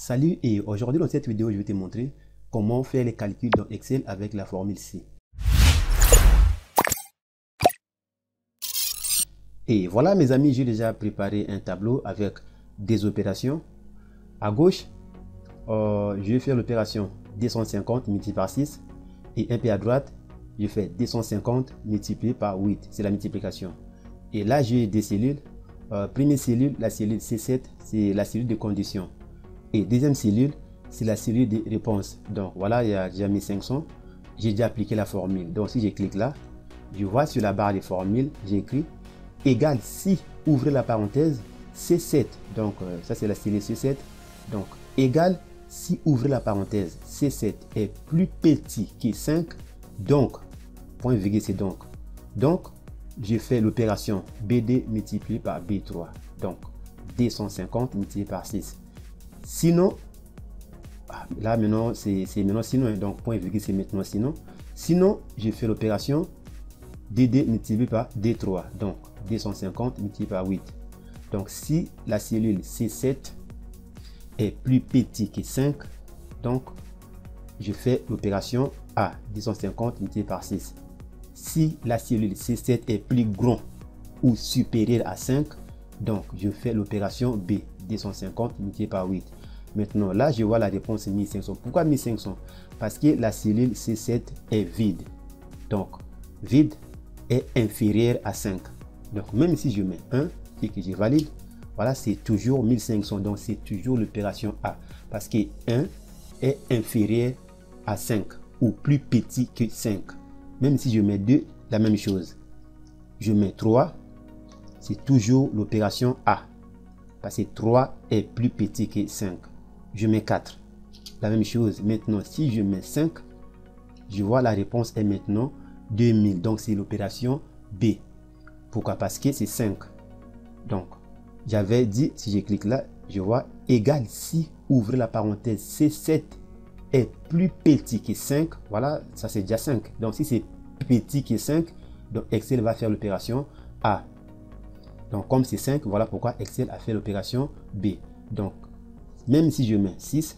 Salut, et aujourd'hui dans cette vidéo je vais te montrer comment faire les calculs dans Excel avec la formule C. Et voilà mes amis, j'ai déjà préparé un tableau avec des opérations. À gauche, je vais faire l'opération 250 multiplié par 6 et un peu à droite, je fais 250 multiplié par 8, c'est la multiplication. Et là j'ai des cellules. Première cellule, la cellule C7, c'est la cellule de condition. Et deuxième cellule, c'est la cellule de réponse. Donc voilà, il y a déjà mis 500. J'ai déjà appliqué la formule. Donc si je clique là, je vois sur la barre des formules, j'ai écrit égal si, ouvrez la parenthèse, C7. Donc ça c'est la cellule C7. Donc égal si, ouvrez la parenthèse, C7 est plus petit que 5. Donc, point virgule c'est donc. Donc, j'ai fait l'opération BD multiplié par B3. Donc, 250 multiplié par 6. Sinon, là maintenant, c'est maintenant sinon. Donc, point virgule, c'est maintenant sinon. Sinon, j'ai fait l'opération DD multiplié par D3. Donc, 250 multiplié par 8. Donc, si la cellule C7 est plus petit que 5, donc, je fais l'opération A, 250 multiplié par 6. Si la cellule C7 est plus grand ou supérieur à 5, donc je fais l'opération B, 250 multiplié par 8. Maintenant, là, je vois la réponse 1500. Pourquoi 1500? Parce que la cellule C7 est vide. Donc, vide est inférieur à 5. Donc, même si je mets 1 et que je valide, voilà, c'est toujours 1500. Donc, c'est toujours l'opération A. Parce que 1 est inférieur à 5 ou plus petit que 5. Même si je mets 2, la même chose. Je mets 3, c'est toujours l'opération A. Parce que 3 est plus petit que 5. Je mets 4, la même chose. Maintenant, si je mets 5, je vois la réponse est maintenant 2000. Donc, c'est l'opération B. Pourquoi? Parce que c'est 5. Donc, j'avais dit, si je clique là, je vois égal si, ouvrez la parenthèse, C7 est plus petit que 5. Voilà, ça c'est déjà 5. Donc, si c'est petit que 5, donc Excel va faire l'opération A. Donc, comme c'est 5, voilà pourquoi Excel a fait l'opération B. Donc, même si je mets 6,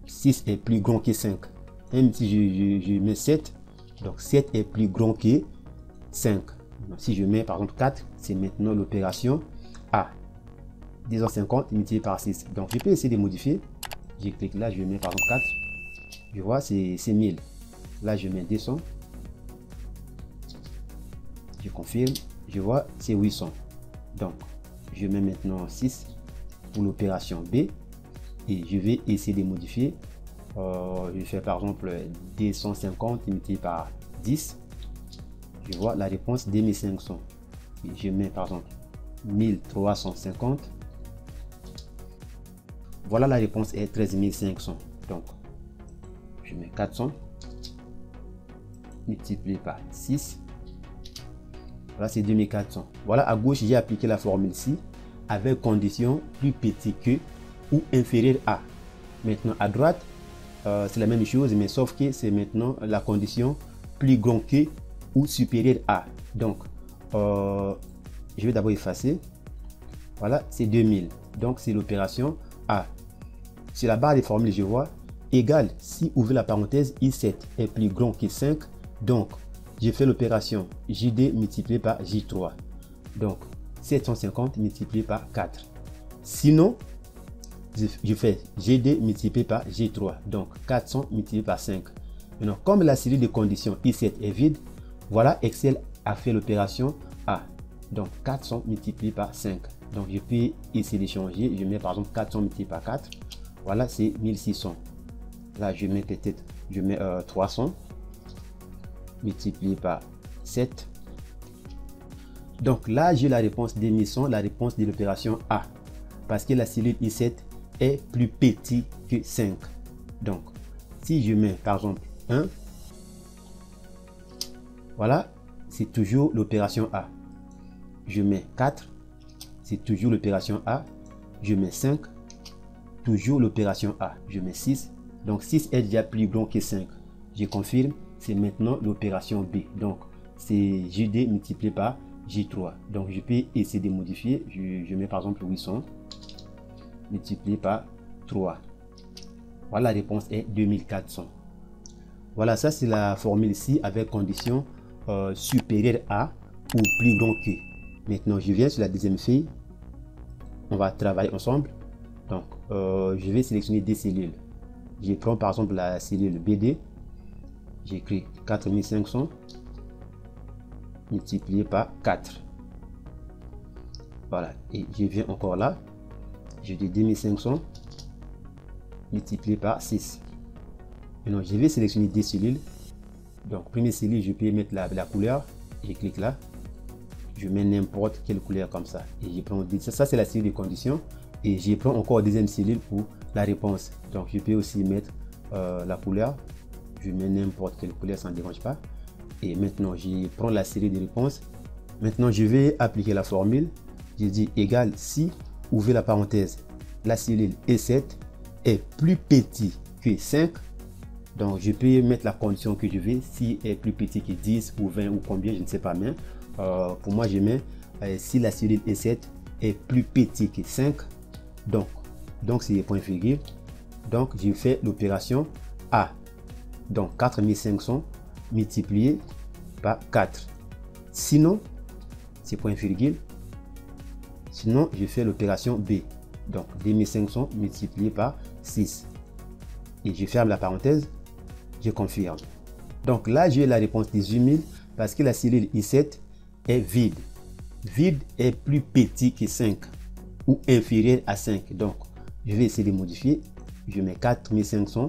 6 est plus grand que 5. Même si je mets 7, donc 7 est plus grand que 5. Donc, si je mets par exemple 4, c'est maintenant l'opération A. 250 multiplié par 6. Donc, je peux essayer de modifier. Je clique là, je mets par exemple 4. Je vois, c'est 1000. Là, je mets 200. Je confirme. Je vois, c'est 800. Donc, je mets maintenant 6 pour l'opération B. Et je vais essayer de modifier. Je fais par exemple 250 multiplié par 10. Je vois la réponse 2500. Et je mets par exemple 1350. Voilà, la réponse est 13500. Donc, je mets 400 multiplié par 6. Voilà, c'est 2400. Voilà, à gauche, j'ai appliqué la formule ici avec condition plus petit que ou inférieur à. Maintenant, à droite, c'est la même chose, mais sauf que c'est maintenant la condition plus grand que ou supérieur à. Donc, je vais d'abord effacer. Voilà, c'est 2000. Donc, c'est l'opération A. Sur la barre des formules, je vois égal si, ouvrez la parenthèse, I7 est plus grand que 5. Donc, j'ai fait l'opération JD multiplié par J3. Donc, 750 multiplié par 4. Sinon, je fais GD multiplié par J3. Donc, 400 multiplié par 5. Maintenant, comme la cellule de condition I7 est vide, voilà, Excel a fait l'opération A. Donc, 400 multiplié par 5. Donc, je peux essayer de changer. Je mets par exemple 400 multiplié par 4. Voilà, c'est 1600. Là, je mets peut-être, je mets 300 multiplié par 7. Donc là, j'ai la réponse des 1100, la réponse de l'opération A. Parce que la cellule I7 est plus petit que 5. Donc, si je mets par exemple 1, voilà, c'est toujours l'opération A. Je mets 4, c'est toujours l'opération A. Je mets 5, toujours l'opération A. Je mets 6, donc 6 est déjà plus grand que 5. Je confirme, c'est maintenant l'opération B. Donc, c'est JD multiplié par J3. Donc, je peux essayer de modifier. Je mets par exemple 800 multiplié par 3. Voilà, la réponse est 2400. Voilà, ça c'est la formule ici avec condition supérieure à ou plus grand que. Maintenant, je viens sur la deuxième feuille. On va travailler ensemble. Donc, je vais sélectionner des cellules. Je prends par exemple la cellule BD. J'écris 4500 multiplié par 4. Voilà, et je viens encore là. Je dis 2500 multiplié par 6. Maintenant, je vais sélectionner des cellules. Donc, première cellule, je peux mettre la couleur. Je clique là. Je mets n'importe quelle couleur comme ça. Et je prends ça, c'est la cellule de condition. Et je prends encore deuxième cellule pour la réponse. Donc, je peux aussi mettre la couleur. Je mets n'importe quelle couleur, ça ne dérange pas. Et maintenant, je prends la série de réponses. Maintenant, je vais appliquer la formule. Je dis égal si, ouvrez la parenthèse, la cellule E7 est plus petit que 5. Donc, je peux mettre la condition que je veux. Si est plus petit que 10 ou 20 ou combien, je ne sais pas. Mais pour moi, je mets si la cellule E7 est plus petit que 5. Donc c'est point virgule. Donc, je fais l'opération A. Donc, 4500 multiplié par 4. Sinon, c'est point virgule. Sinon, je fais l'opération B. Donc, 2500 multiplié par 6. Et je ferme la parenthèse. Je confirme. Donc là, j'ai la réponse 18 000 parce que la cellule I7 est vide. Vide est plus petit que 5 ou inférieur à 5. Donc, je vais essayer de modifier. Je mets 4500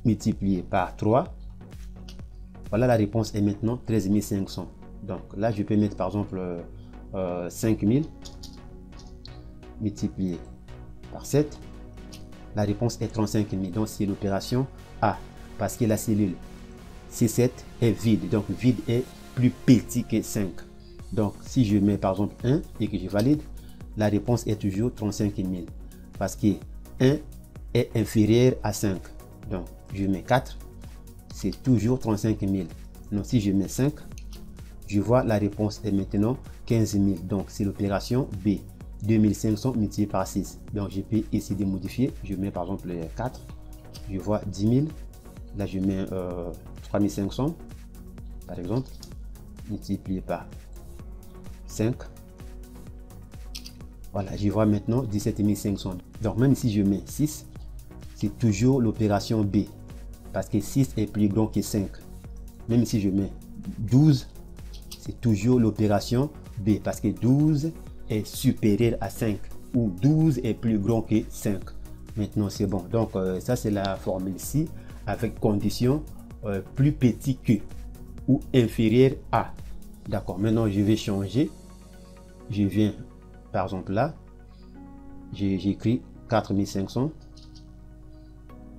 multiplié par 3. Voilà, la réponse est maintenant 13 500. Donc là, je peux mettre par exemple 5000 multiplié par 7. La réponse est 35 000. Donc c'est l'opération A. Parce que la cellule C7 est vide. Donc vide est plus petit que 5. Donc si je mets par exemple 1 et que je valide, la réponse est toujours 35 000. Parce que 1 est inférieur à 5. Donc je mets 4. C'est toujours 35 000. Donc si je mets 5, je vois la réponse est maintenant 15 000. Donc c'est l'opération B. 2500 multiplié par 6. Donc je peux essayer de modifier. Je mets par exemple 4. Je vois 10 000. Là je mets 3500 par exemple. Multiplié par 5. Voilà, je vois maintenant 17 500. Donc même si je mets 6, c'est toujours l'opération B. Parce que 6 est plus grand que 5. Même si je mets 12, c'est toujours l'opération B. Parce que 12 est supérieur à 5 ou 12 est plus grand que 5. Maintenant c'est bon. Donc ça c'est la formule ici avec condition plus petit que ou inférieur à. D'accord. Maintenant je vais changer. Je viens par exemple là. J'écris 4500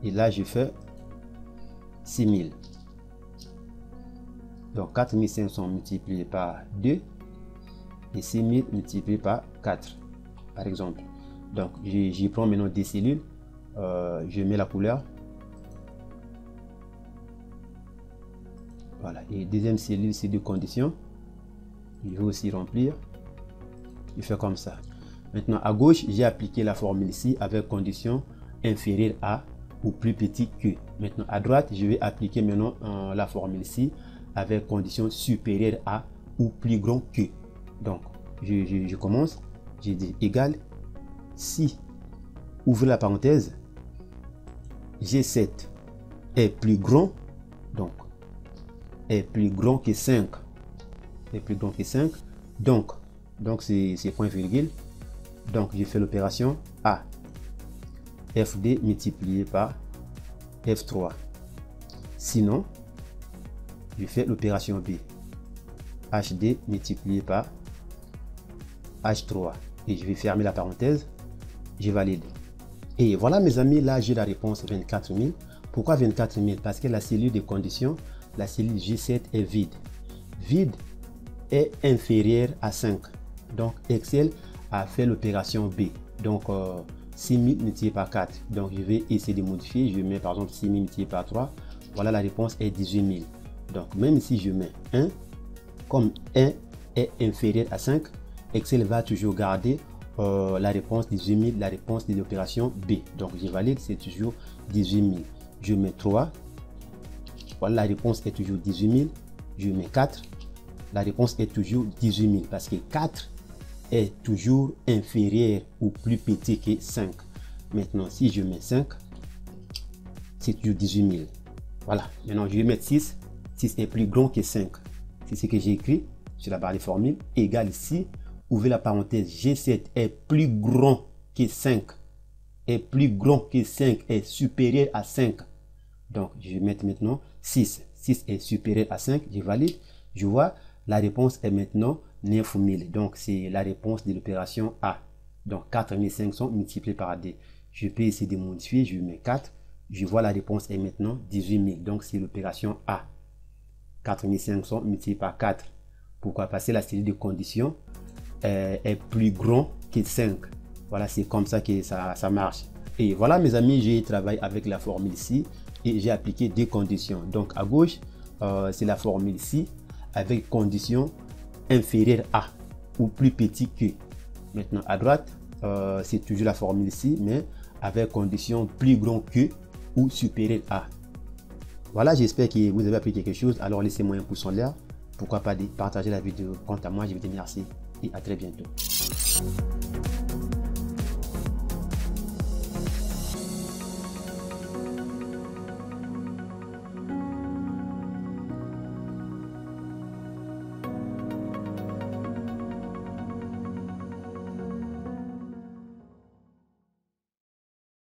et là je fais 6000. Donc 4500 multiplié par 2 et 6000 multiplié par 4 par exemple. Donc j'y prends maintenant des cellules. Je mets la couleur. Voilà. Et deuxième cellule, c'est de conditions. Je vais aussi remplir. Je fais comme ça. Maintenant à gauche, j'ai appliqué la formule ici avec condition inférieure à ou plus petit que. Maintenant à droite, je vais appliquer maintenant la formule ici avec condition supérieure à ou plus grand que. Donc je commence. J'ai dit égal si, ouvrez la parenthèse, G7 est plus grand, donc est plus grand que 5. Est plus grand que 5. Donc c'est point virgule. Donc je fais l'opération A. FD multiplié par F3. Sinon, je fais l'opération B. HD multiplié par H3. Et je vais fermer la parenthèse. Je valide. Et voilà mes amis, là j'ai la réponse 24 000. Pourquoi 24 000? Parce que la cellule de condition, la cellule G7 est vide. Vide est inférieur à 5. Donc Excel a fait l'opération B. Donc 6000 multiplié par 4. Donc je vais essayer de modifier. Je mets par exemple 6000 multiplié par 3. Voilà, la réponse est 18 000. Donc même si je mets 1, comme 1 est inférieur à 5, Excel va toujours garder la réponse 18 000, la réponse de l'opération B. Donc je valide, c'est toujours 18 000. Je mets 3. Voilà, la réponse est toujours 18 000. Je mets 4. La réponse est toujours 18 000 parce que 4 est toujours inférieur ou plus petit que 5. Maintenant, si je mets 5, c'est toujours 18 000. Voilà, maintenant je vais mettre 6. 6 est plus grand que 5. C'est ce que j'ai écrit sur la barre de formule. Égal ici, ouvrez la parenthèse, G7 est plus grand que 5. Est plus grand que 5, est supérieur à 5. Donc, je vais mettre maintenant 6. 6 est supérieur à 5, je valide. Je vois, la réponse est maintenant 9 000. Donc, c'est la réponse de l'opération A. Donc, 4500 multiplié par D. Je peux essayer de modifier, je mets 4. Je vois la réponse est maintenant 18 000. Donc, c'est l'opération A. 4500 multiplié par 4. Pourquoi? Parce que la série de conditions est plus grand que 5. Voilà, c'est comme ça que ça marche. Et voilà, mes amis, j'ai travaillé avec la formule ici et j'ai appliqué deux conditions. Donc, à gauche, c'est la formule ici avec condition inférieure à ou plus petit que. Maintenant, à droite, c'est toujours la formule ici, mais avec condition plus grand que ou supérieur à. Voilà, j'espère que vous avez appris quelque chose. Alors, laissez-moi un pouce en l'air. Pourquoi pas partager la vidéo. Quant à moi, je vous dis merci et à très bientôt.